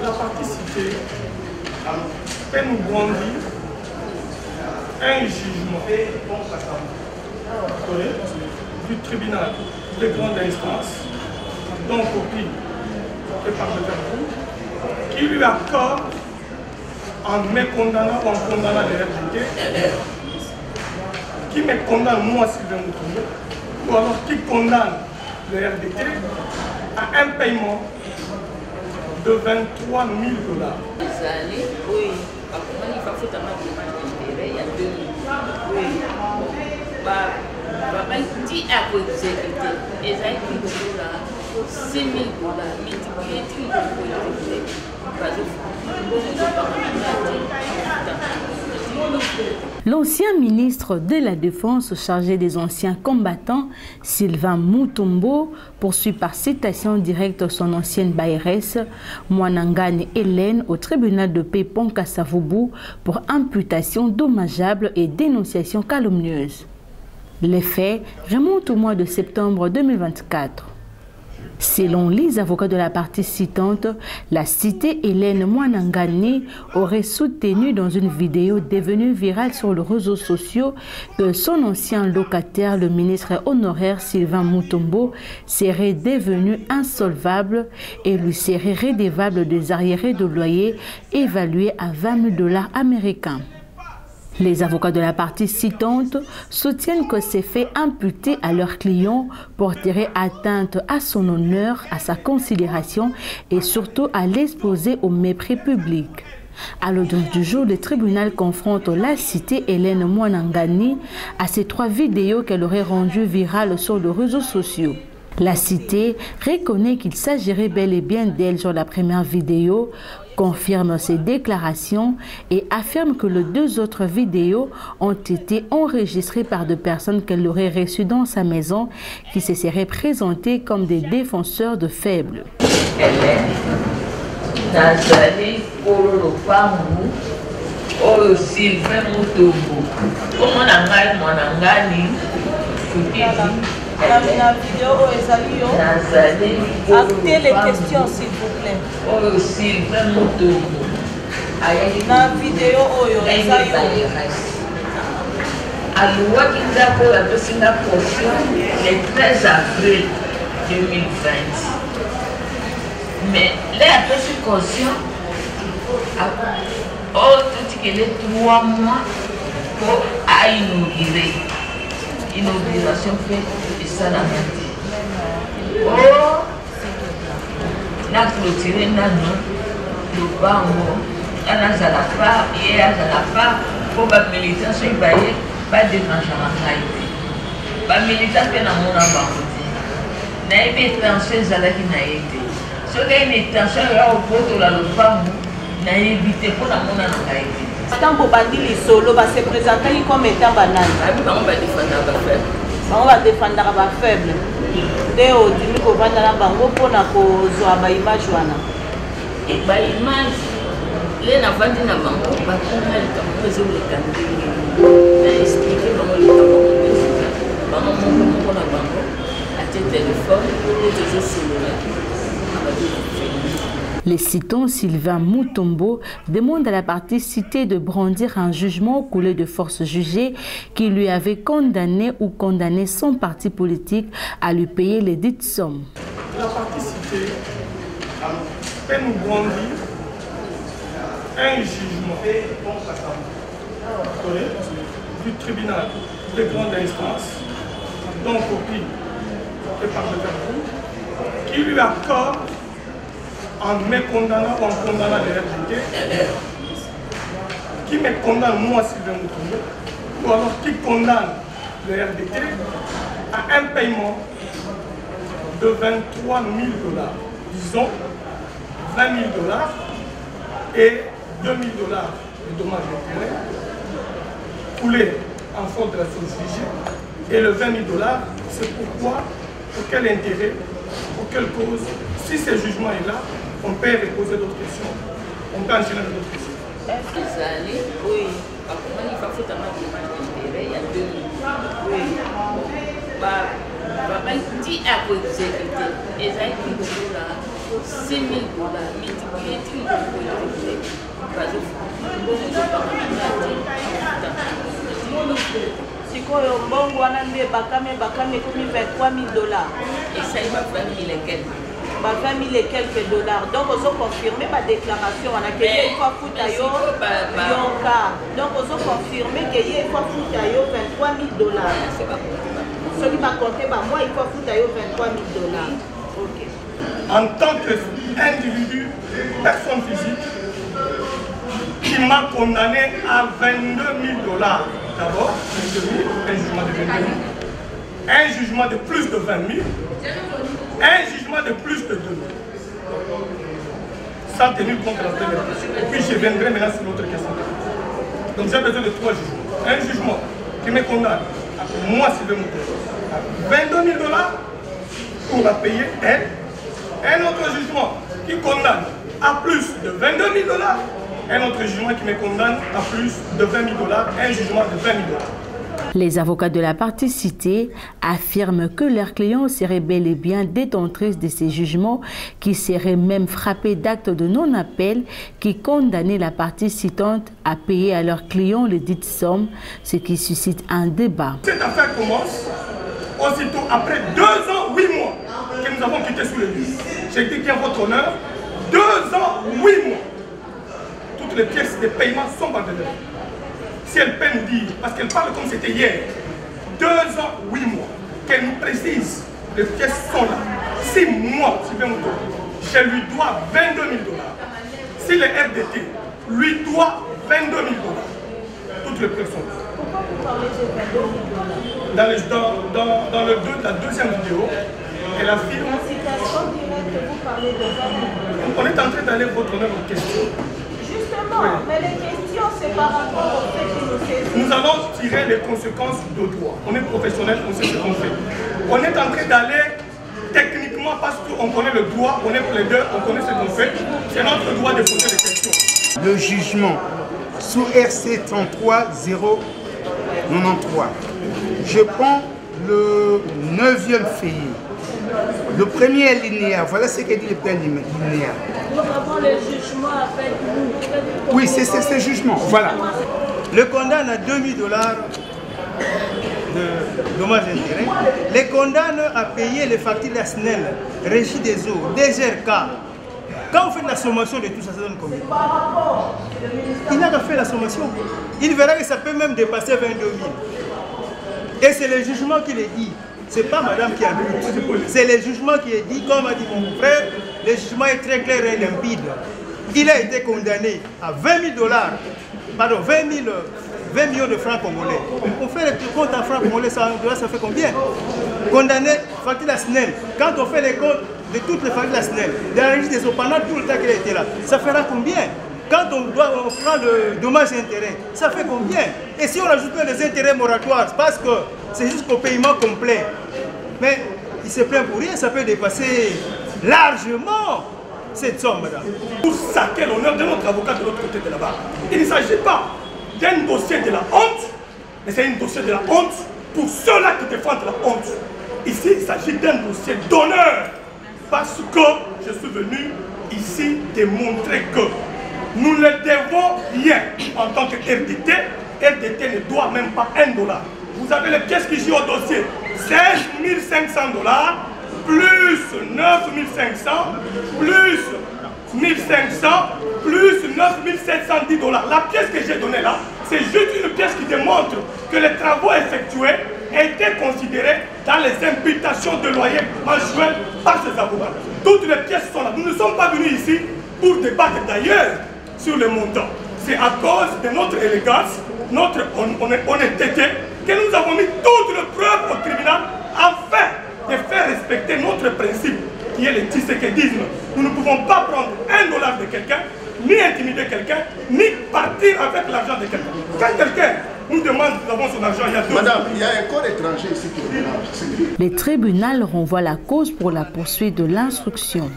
la partie citée peut nous brandir un jugement du tribunal de grande instance, dont copie est par le Vercou, qui lui accorde, en me condamnant ou en condamnant les RDT, qui me condamne moi, Sylvain Moutoumbo, ou alors qui condamne le RDT à un paiement de 23 000 $. Oui. Il faut foutre un il y a 2 oui. Qui a exécuté et ça a été 6 000 $, multiplié L'ancien ministre de la Défense chargé des anciens combattants, Sylvain Moutoumbo, poursuit par citation directe son ancienne bailleresse, Mwanangane Hélène, au tribunal de paix Pont-Kassavoubou pour imputation dommageable et dénonciation calomnieuse. Les faits remontent au mois de septembre 2024. Selon les avocats de la partie citante, la citée Hélène Mwanangane aurait soutenu dans une vidéo devenue virale sur les réseaux sociaux que son ancien locataire, le ministre honoraire Sylvain Moutoumbo, serait devenu insolvable et lui serait redevable des arriérés de loyer évalués à 20 000 $ américains. Les avocats de la partie citante soutiennent que ces faits imputés à leur client porteraient atteinte à son honneur, à sa considération et surtout à l'exposer au mépris public. À l'audience du jour, le tribunal confronte la citée Hélène Mwanangane à ces 3 vidéos qu'elle aurait rendues virales sur les réseaux sociaux. La citée reconnaît qu'il s'agirait bel et bien d'elle sur la première vidéo, confirme ses déclarations et affirme que les 2 autres vidéos ont été enregistrées par 2 personnes qu'elle aurait reçues dans sa maison qui se seraient présentées comme des défenseurs de faibles. La vidéo actez les questions s'il vous plaît. La vidéo à loi qui a le 13 avril 2020. Mais là, après cette caution, tout que les 3 mois pour inaugurer. Inauguration faite et ça la menti. Oh, la clôture n'a non, le bango, la zalapa, et la zalapa, pour la militation, il va y pas de Haïti. La militation, il y a mon bango. Il y a une tension, il y a été. Si il y a une tension, il y a au pot de la bango, il y a évité pour la mon Haïti. Tant que bandi les solo va se présenter comme étant banane. On va défendre la faible. On va défendre la faible. Dès au début, on va dans la bango pour la cause à la image. Et la image, les navals de la bango, on va résoudre le cas. On va expliquer comment le temps on la bango, à tes téléphones, et toujours sur le net. Les citants Sylvain Moutoumbo demandent à la partie citée de brandir un jugement coulé de force jugée qui lui avait condamné ou condamné son parti politique à lui payer les dites sommes. La partie citée peut nous brandir un jugement du tribunal de grande instance, dont copie est par le Vercou, qui lui accorde, en me condamnant ou en condamnant les RDT, qui me condamne moi, Sylvain Moutoumbo, ou alors qui condamne le RDT à un paiement de 23 000 $, disons 20 000 $ et 2 000 $ de dommages d'intérêt, coulés en faute de la source jugée, et le 20 000 $, c'est pourquoi, pour quel intérêt, pour quelle cause, si ce jugement est là, on peut reposer d'autres questions, on peut enchaîner d'autres questions. Oui. Il faut foutre un dommage d'intérêt, il y a 2 000. Oui. Qui a exécuté et ça a été 6 000 multiplié sikoyo mbongo wana nde bakame ekomi 23 000 $. Essaye ma 20 000 et quelques. 20 000 et quelques dollars. Donc, on a confirmé ma déclaration. On a qu'il faut foutre yonka. Donc, on a confirmé qu'il faut foutre 23 000 $. Ce qui m'a compté, moi, il faut foutre 23 000 $. Ok. En tant qu'individu, personne physique, qui m'a condamné à 22 000 $. D'abord, un jugement de 22 000, un jugement de plus de 20 000, un jugement de plus de 2 000. Sans tenir compte de la première question. Et puis je viendrai maintenant sur l'autre question. Donc j'ai besoin de 3 jugements. Un jugement qui me condamne, moi Sylvain Moutoumbo, à 22 000 $, pour la payer elle. Un autre jugement qui condamne à plus de 22 000 $. Un autre jugement qui me condamne à plus de 20 000 $, un jugement de 20 000 $. Les avocats de la partie citée affirment que leurs clients seraient bel et bien détentrices de ces jugements, qui seraient même frappés d'actes de non-appel qui condamnaient la partie citante à payer à leurs clients les dites sommes, ce qui suscite un débat. Cette affaire commence aussitôt après 2 ans, 8 mois que nous avons quitté sur le lieu. J'ai dit bien votre honneur, 2 ans, 8 mois. Toutes les pièces de paiement sont abandonnées. Si elle peut nous dire, parce qu'elle parle comme c'était hier, 2 ans, 8 mois, qu'elle nous précise, les pièces sont là. Si moi, Sylvain Moutoumbo, je lui dois 22 000 $, si le RDT lui doit 22 000 $, toutes les pièces sont là. Pourquoi vous parlez de 22 000 $? Dans la deuxième vidéo, elle affirme... La citation directe, vous parlez de 22 000 $. On est en train d'aller votre honneur aux questions. Justement, oui. Mais les questions, c'est par rapport au fait que nous saisissons. Nous allons tirer les conséquences de droit. On est professionnel, on sait ce qu'on fait. On est en train d'aller techniquement parce qu'on connaît le droit, on est plaideur, on connaît ce qu'on fait. C'est notre droit de poser des questions. Le jugement sous RC 33-093. Je prends le 9e feuillet. Le premier alinéa, voilà ce que dit le premier alinéa. Nous avons le jugement avec nous. Oui, c'est ce jugement, voilà. Le condamne à 2 000 $ de dommages et intérêts. Les condamne à payer les factures de la SNEL, Régie des eaux, DGRK. Quand on fait de la sommation de tout ça, ça donne combien? Il n'a qu'à faire la sommation. Il verra que ça peut même dépasser 22 000. Et c'est le jugement qui le dit. Ce n'est pas madame qui a dit. C'est le jugement qui est dit, comme a dit mon frère, le jugement est très clair et limpide. Il a été condamné à 20 000 $, pardon, 20 millions de francs congolais. On fait les comptes en francs congolais, ça fait combien? Condamné, facture de la SNEL. Quand on fait les comptes de toutes les factures de la SNEL, de la Régie des eaux, pendant tout le temps qu'il a été là, ça fera combien? Quand on prend le dommage et intérêt, ça fait combien? Et si on ajoute les intérêts moratoires, parce que c'est jusqu'au paiement complet. Mais il se plaint pour rien, ça peut dépasser largement cette somme, madame. Pour saquer l'honneur de notre avocat de l'autre côté de là-bas. Il ne s'agit pas d'un dossier de la honte, mais c'est un dossier de la honte pour ceux-là qui défendent la honte. Ici, il s'agit d'un dossier d'honneur, parce que je suis venu ici démontrer que nous ne devons rien en tant que RDT. RDT ne doit même pas 1 $. Vous avez les pièces qui jouent au dossier. 16 500 $, plus 9 500, plus 1500, plus 9 710 $. La pièce que j'ai donnée là, c'est juste une pièce qui démontre que les travaux effectués étaient considérés dans les imputations de loyer mensuel par ces avocats. Toutes les pièces sont là. Nous ne sommes pas venus ici pour débattre d'ailleurs sur le montant. C'est à cause de notre élégance, notre honnêteté, que nous avons mis toutes les preuves au tribunal afin de faire respecter notre principe qui est le tisékédisme. Nous ne pouvons pas prendre 1 $ de quelqu'un, ni intimider quelqu'un, ni partir avec l'argent de quelqu'un. Quand quelqu'un nous demande, nous avons son argent, il y a 2 Madame, il y a un corps étranger ici qui est là. Le tribunal renvoie la cause pour la poursuite de l'instruction.